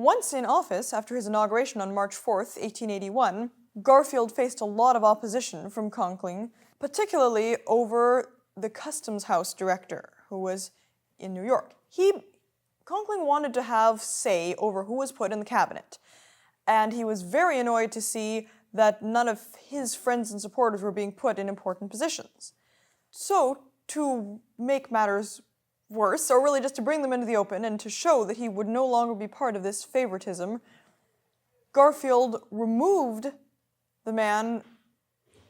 Once in office, after his inauguration on March 4th, 1881, Garfield faced a lot of opposition from Conkling, particularly over the Customs House director, who was in New York. Conkling wanted to have say over who was put in the cabinet, and he was very annoyed to see that none of his friends and supporters were being put in important positions. So, to make matters worse, or really just to bring them into the open and to show that he would no longer be part of this favoritism, Garfield removed the man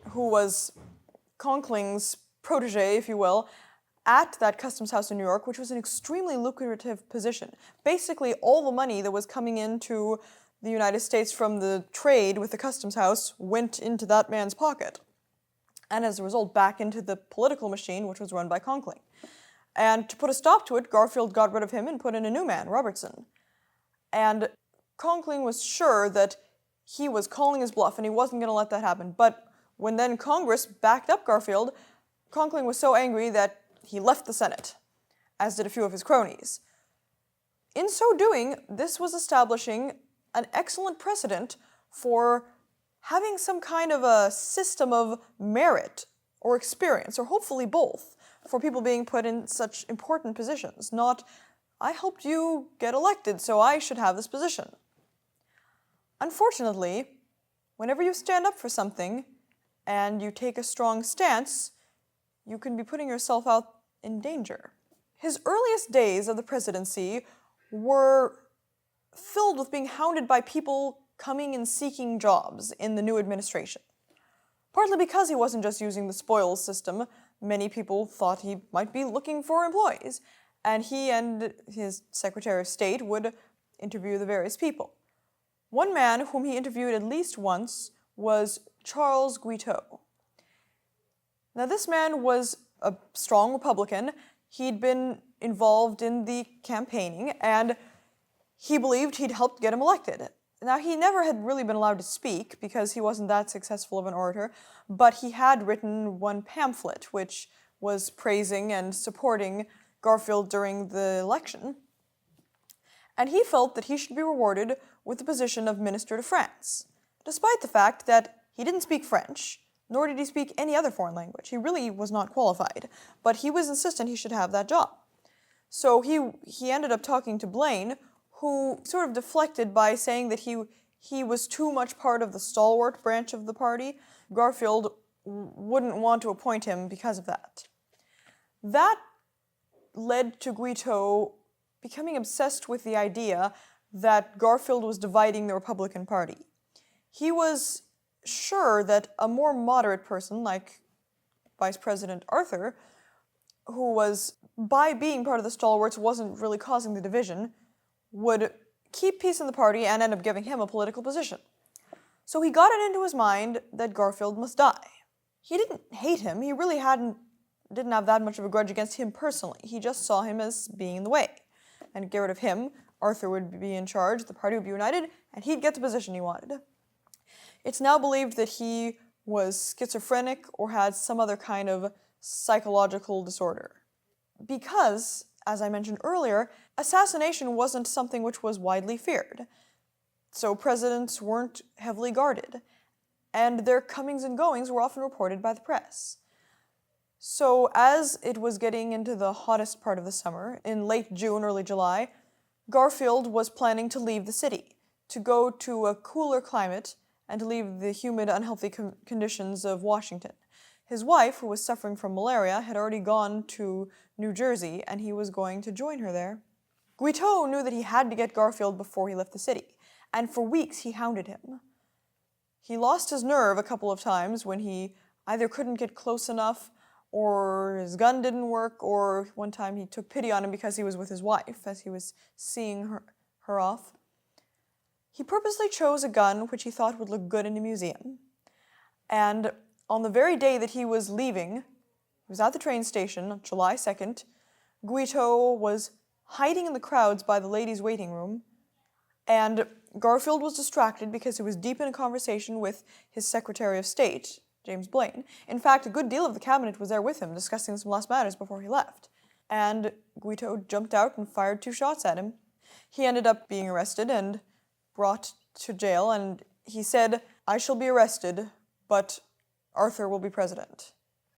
who was Conkling's protege, if you will, at that customs house in New York, which was an extremely lucrative position. Basically, all the money that was coming into the United States from the trade with the customs house went into that man's pocket, and as a result back into the political machine, which was run by Conkling. And to put a stop to it, Garfield got rid of him and put in a new man, Robertson. And Conkling was sure that he was calling his bluff and he wasn't going to let that happen. But when then Congress backed up Garfield, Conkling was so angry that he left the Senate, as did a few of his cronies. In so doing, this was establishing an excellent precedent for having some kind of a system of merit or experience, or hopefully both, for people being put in such important positions, not, I helped you get elected, so I should have this position. Unfortunately, whenever you stand up for something and you take a strong stance, you can be putting yourself out in danger. His earliest days of the presidency were filled with being hounded by people coming and seeking jobs in the new administration. Partly because he wasn't just using the spoils system, many people thought he might be looking for employees, and he and his Secretary of State would interview the various people. One man whom he interviewed at least once was Charles Guiteau. Now, this man was a strong Republican. He'd been involved in the campaigning, and he believed he'd helped get him elected. Now, he never had really been allowed to speak because he wasn't that successful of an orator, but he had written one pamphlet which was praising and supporting Garfield during the election. And he felt that he should be rewarded with the position of Minister to France, despite the fact that he didn't speak French, nor did he speak any other foreign language. He really was not qualified, but he was insistent he should have that job. So he ended up talking to Blaine, who sort of deflected by saying that he was too much part of the stalwart branch of the party. Garfield wouldn't want to appoint him because of that. That led to Guiteau becoming obsessed with the idea that Garfield was dividing the Republican Party. He was sure that a more moderate person, like Vice President Arthur, who was, by being part of the stalwarts, wasn't really causing the division, would keep peace in the party and end up giving him a political position. So he got it into his mind that Garfield must die. He didn't hate him. He really didn't have that much of a grudge against him personally. He just saw him as being in the way. And to get rid of him, Arthur would be in charge, the party would be united, and he'd get the position he wanted. It's now believed that he was schizophrenic or had some other kind of psychological disorder. Because, as I mentioned earlier, assassination wasn't something which was widely feared. So presidents weren't heavily guarded, and their comings and goings were often reported by the press. So as it was getting into the hottest part of the summer, in late June, early July, Garfield was planning to leave the city, to go to a cooler climate and to leave the humid, unhealthy conditions of Washington. His wife, who was suffering from malaria, had already gone to New Jersey, and he was going to join her there. Guiteau knew that he had to get Garfield before he left the city, and for weeks he hounded him. He lost his nerve a couple of times when he either couldn't get close enough, or his gun didn't work, or one time he took pity on him because he was with his wife as he was seeing her off. He purposely chose a gun which he thought would look good in a museum. And on the very day that he was leaving, he was at the train station on July 2nd, Guiteau was hiding in the crowds by the ladies' waiting room, and Garfield was distracted because he was deep in a conversation with his Secretary of State, James Blaine. In fact, a good deal of the cabinet was there with him, discussing some last matters before he left. And Guiteau jumped out and fired 2 shots at him. he ended up being arrested and brought to jail, and he said, "I shall be arrested, but Arthur will be president."